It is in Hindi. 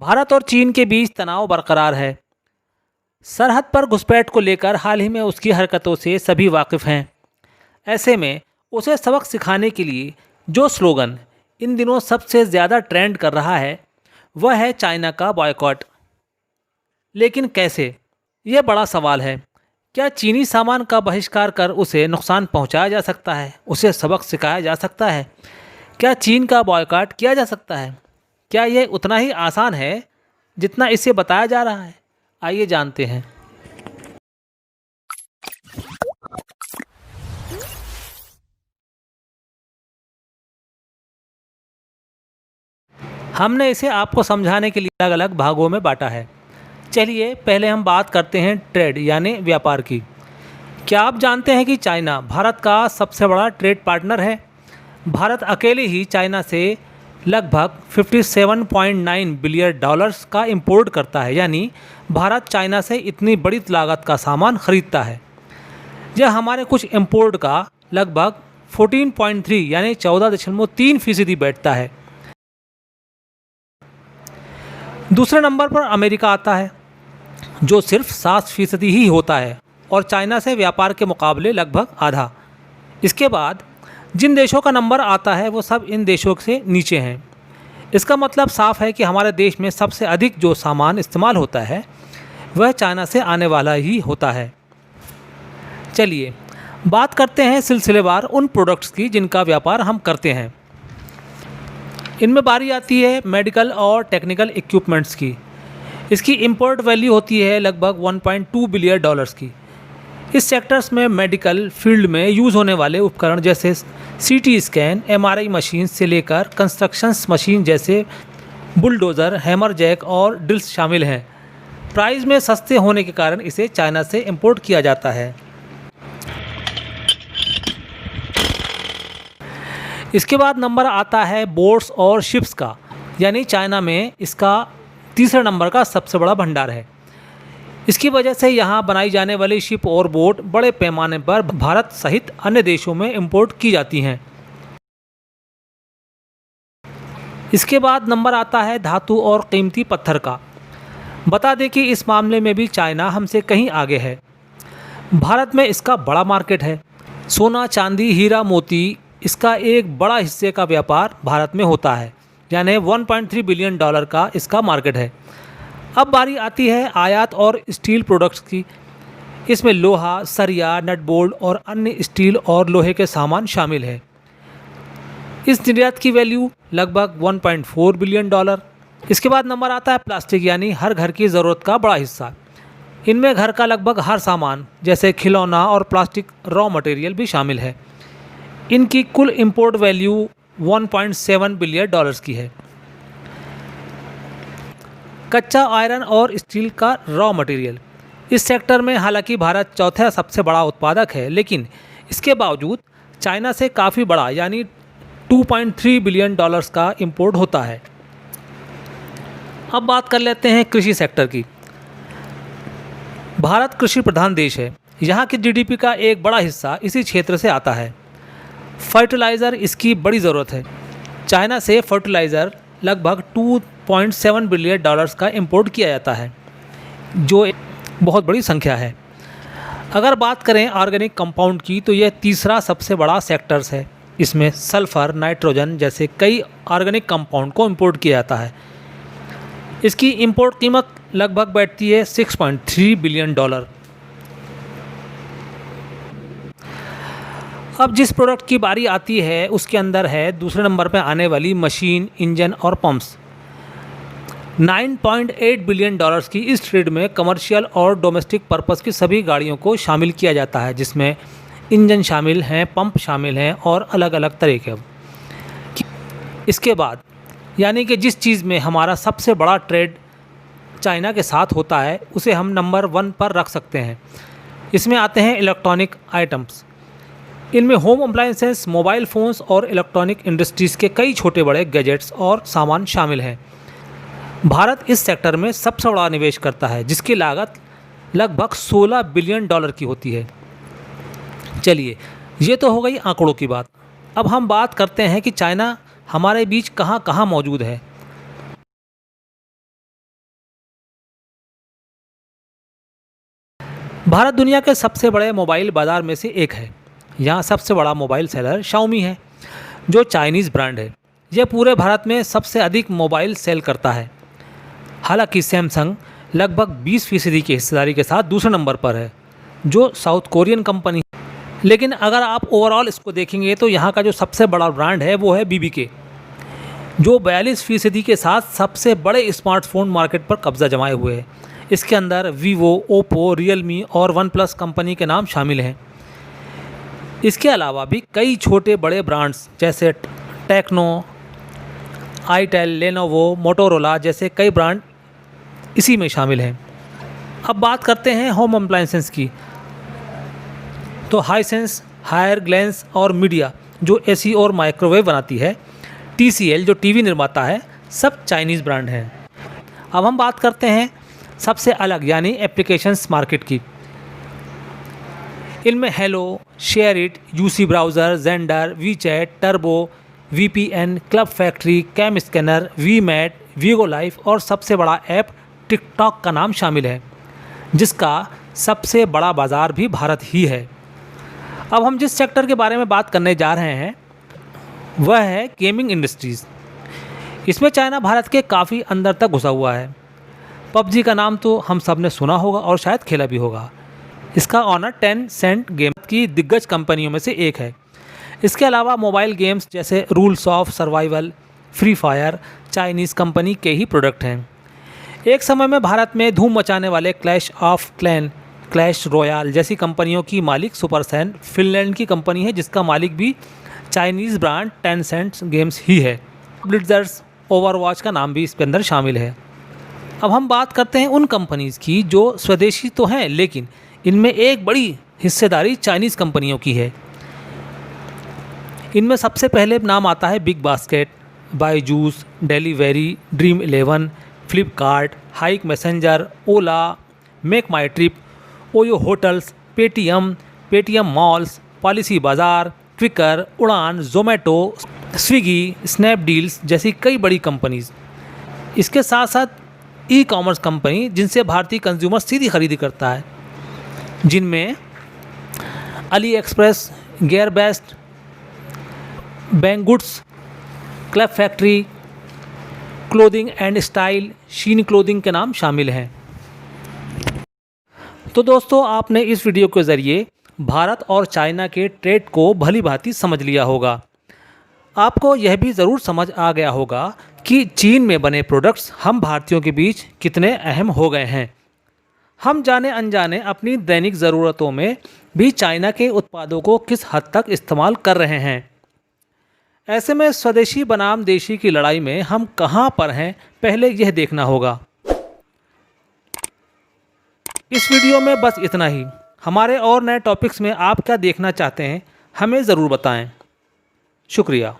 भारत और चीन के बीच तनाव बरकरार है। सरहद पर घुसपैठ को लेकर हाल ही में उसकी हरकतों से सभी वाकिफ़ हैं। ऐसे में उसे सबक सिखाने के लिए जो स्लोगन इन दिनों सबसे ज़्यादा ट्रेंड कर रहा है वह है चाइना का बॉयकॉट। लेकिन कैसे? यह बड़ा सवाल है। क्या चीनी सामान का बहिष्कार कर उसे नुकसान पहुंचाया जा सकता है? उसे सबक सिखाया जा सकता है? क्या चीन का बॉयकॉट किया जा सकता है? क्या यह उतना ही आसान है जितना इसे बताया जा रहा है? आइए जानते हैं। हमने इसे आपको समझाने के लिए अलग अलग भागों में बांटा है। चलिए पहले हम बात करते हैं ट्रेड यानी व्यापार की। क्या आप जानते हैं कि चाइना भारत का सबसे बड़ा ट्रेड पार्टनर है? भारत अकेले ही चाइना से लगभग 57.9 बिलियन डॉलर्स का इंपोर्ट करता है, यानी भारत चाइना से इतनी बड़ी लागत का सामान खरीदता है। यह हमारे कुछ इंपोर्ट का लगभग 14.3 यानी 14.3% बैठता है। दूसरे नंबर पर अमेरिका आता है जो सिर्फ 7% ही होता है और चाइना से व्यापार के मुकाबले लगभग आधा। इसके बाद जिन देशों का नंबर आता है वो सब इन देशों से नीचे हैं। इसका मतलब साफ है कि हमारे देश में सबसे अधिक जो सामान इस्तेमाल होता है वह चाइना से आने वाला ही होता है। चलिए बात करते हैं सिलसिलेवार उन प्रोडक्ट्स की जिनका व्यापार हम करते हैं। इनमें बारी आती है मेडिकल और टेक्निकल इक्विपमेंट्स की। इसकी इंपोर्ट वैल्यू होती है लगभग 1.2 बिलियन डॉलर्स की। इस सेक्टर्स में मेडिकल फील्ड में यूज़ होने वाले उपकरण जैसे सीटी स्कैन, एमआरआई मशीन से लेकर कंस्ट्रक्शंस मशीन जैसे बुलडोज़र, हैमर जैक और ड्रिल्स शामिल हैं। प्राइस में सस्ते होने के कारण इसे चाइना से इंपोर्ट किया जाता है। इसके बाद नंबर आता है बोट्स और शिप्स का, यानी चाइना में इसका तीसरे नंबर का सबसे बड़ा भंडार है। इसकी वजह से यहाँ बनाई जाने वाली शिप और बोट बड़े पैमाने पर भारत सहित अन्य देशों में इंपोर्ट की जाती हैं। इसके बाद नंबर आता है धातु और कीमती पत्थर का। बता दें कि इस मामले में भी चाइना हमसे कहीं आगे है। भारत में इसका बड़ा मार्केट है। सोना, चांदी, हीरा, मोती इसका एक बड़ा हिस्से का व्यापार भारत में होता है, यानी 1.3 बिलियन डॉलर का इसका मार्केट है। अब बारी आती है आयात और स्टील प्रोडक्ट्स की। इसमें लोहा, सरिया, नट बोल्ट और अन्य स्टील और लोहे के सामान शामिल है। इस निर्यात की वैल्यू लगभग 1.4 बिलियन डॉलर। इसके बाद नंबर आता है प्लास्टिक, यानी हर घर की ज़रूरत का बड़ा हिस्सा। इनमें घर का लगभग हर सामान जैसे खिलौना और प्लास्टिक रॉ मटेरियल भी शामिल है। इनकी कुल इंपोर्ट वैल्यू 1.7 बिलियन डॉलर्स की है। कच्चा आयरन और स्टील का रॉ मटेरियल। इस सेक्टर में हालांकि भारत चौथा सबसे बड़ा उत्पादक है, लेकिन इसके बावजूद चाइना से काफ़ी बड़ा यानी 2.3 बिलियन डॉलर्स का इंपोर्ट होता है। अब बात कर लेते हैं कृषि सेक्टर की। भारत कृषि प्रधान देश है। यहाँ की जीडीपी का एक बड़ा हिस्सा इसी क्षेत्र से आता है। फर्टिलाइज़र इसकी बड़ी ज़रूरत है। चाइना से फर्टिलाइज़र लगभग 2.7 बिलियन डॉलर्स का इंपोर्ट किया जाता है, जो एक बहुत बड़ी संख्या है। अगर बात करें ऑर्गेनिक कंपाउंड की तो यह तीसरा सबसे बड़ा सेक्टर्स है। इसमें सल्फ़र, नाइट्रोजन जैसे कई ऑर्गेनिक कंपाउंड को इंपोर्ट किया जाता है। इसकी इंपोर्ट कीमत लगभग बैठती है 6.3 बिलियन डॉलर। अब जिस प्रोडक्ट की बारी आती है उसके अंदर है दूसरे नंबर पर आने वाली मशीन, इंजन और पंप्स। 9.8 बिलियन डॉलर्स की इस ट्रेड में कमर्शियल और डोमेस्टिक पर्पस की सभी गाड़ियों को शामिल किया जाता है, जिसमें इंजन शामिल हैं, पंप शामिल हैं और अलग अलग तरह के। इसके बाद यानी कि जिस चीज़ में हमारा सबसे बड़ा ट्रेड चाइना के साथ होता है उसे हम नंबर 1 पर रख सकते हैं। इसमें आते हैं इलेक्ट्रॉनिक आइटम्स। इनमें होम अप्लायंसेस, मोबाइल फ़ोन्स और इलेक्ट्रॉनिक इंडस्ट्रीज़ के कई छोटे बड़े गैजेट्स और सामान शामिल हैं। भारत इस सेक्टर में सबसे बड़ा निवेश करता है, जिसकी लागत लगभग 16 बिलियन डॉलर की होती है। चलिए ये तो हो गई आंकड़ों की बात। अब हम बात करते हैं कि चाइना हमारे बीच कहाँ कहाँ मौजूद है। भारत दुनिया के सबसे बड़े मोबाइल बाज़ार में से एक है। यहाँ सबसे बड़ा मोबाइल सेलर शाओमी है, जो चाइनीज़ ब्रांड है। यह पूरे भारत में सबसे अधिक मोबाइल सेल करता है। हालांकि सैमसंग लगभग 20% की हिस्सेदारी के साथ दूसरे नंबर पर है, जो साउथ कोरियन कंपनी है। लेकिन अगर आप ओवरऑल इसको देखेंगे तो यहाँ का जो सबसे बड़ा ब्रांड है वो है BBK, जो 42% के साथ सबसे बड़े स्मार्टफोन मार्केट पर कब्जा जमाए हुए है। इसके अंदर वीवो, ओप्पो, रियलमी और वन प्लस कंपनी के नाम शामिल हैं। इसके अलावा भी कई छोटे बड़े ब्रांड्स जैसे टेक्नो, आईटेल, लेनोवो, मोटोरोला जैसे कई ब्रांड इसी में शामिल हैं। अब बात करते हैं होम अप्लायंसेस की, तो हाइसेंस, हायर ग्लैंस और मीडिया जो एसी और माइक्रोवेव बनाती है, TCL जो टीवी निर्माता है, सब चाइनीज़ ब्रांड हैं। अब हम बात करते हैं सबसे अलग यानी एप्लीकेशंस मार्केट की। इनमें Helo, SHAREit, UC browser, Xender, WeChat, Turbo, VPN, Club Factory, Cam Scanner, VMate, Vigo Life और सबसे बड़ा ऐप टिकटॉक का नाम शामिल है, जिसका सबसे बड़ा बाज़ार भी भारत ही है। अब हम जिस सेक्टर के बारे में बात करने जा रहे हैं वह है गेमिंग इंडस्ट्रीज़। इसमें चाइना भारत के काफ़ी अंदर तक घुसा हुआ है। PUBG का नाम तो हम सब ने सुना होगा और शायद खेला भी होगा। इसका ऑनर Tencent गेम की दिग्गज कंपनियों में से एक है। इसके अलावा मोबाइल गेम्स जैसे rules of survival, free fire Chinese company के ही प्रोडक्ट हैं। एक समय में भारत में धूम मचाने वाले clash of clan, Clash Royale जैसी कंपनियों की मालिक सुपरसैन फिनलैंड की कंपनी है, जिसका मालिक भी चाइनीज़ ब्रांड Tencent गेम्स ही है। ब्लिट्ज़र्स, ओवरवॉच का नाम भी इसके अंदर शामिल है। अब हम बात करते हैं उन कंपनीज़ की जो स्वदेशी तो हैं, लेकिन इनमें एक बड़ी हिस्सेदारी चाइनीज़ कंपनियों की है। इनमें सबसे पहले नाम आता है Big Basket, Byju's, Delhivery, Dream11, Flipkart, Hike Messenger, Ola, Make My Trip, OYO hotels, Paytm malls, Policy Bazaar, Quikr, Udaan, Zomato, Swiggy, स्नैपडील्स जैसी कई बड़ी कंपनीज़। इसके साथ साथ ई-कॉमर्स कंपनी जिनसे भारतीय कंज्यूमर सीधी खरीदी करता है, जिनमें Ali Express, Gear Best, Banggoods, Club Factory, clothing and style, Shein clothing के नाम शामिल हैं। तो दोस्तों, आपने इस वीडियो के ज़रिए भारत और चाइना के ट्रेड को भली भांति समझ लिया होगा। आपको यह भी ज़रूर समझ आ गया होगा कि चीन में बने प्रोडक्ट्स हम भारतीयों के बीच कितने अहम हो गए हैं। हम जाने अनजाने अपनी दैनिक ज़रूरतों में भी चाइना के उत्पादों को किस हद तक इस्तेमाल कर रहे हैं। ऐसे में स्वदेशी बनाम देशी की लड़ाई में हम कहां पर हैं, पहले यह देखना होगा। इस वीडियो में बस इतना ही। हमारे और नए टॉपिक्स में आप क्या देखना चाहते हैं, हमें ज़रूर बताएं। शुक्रिया।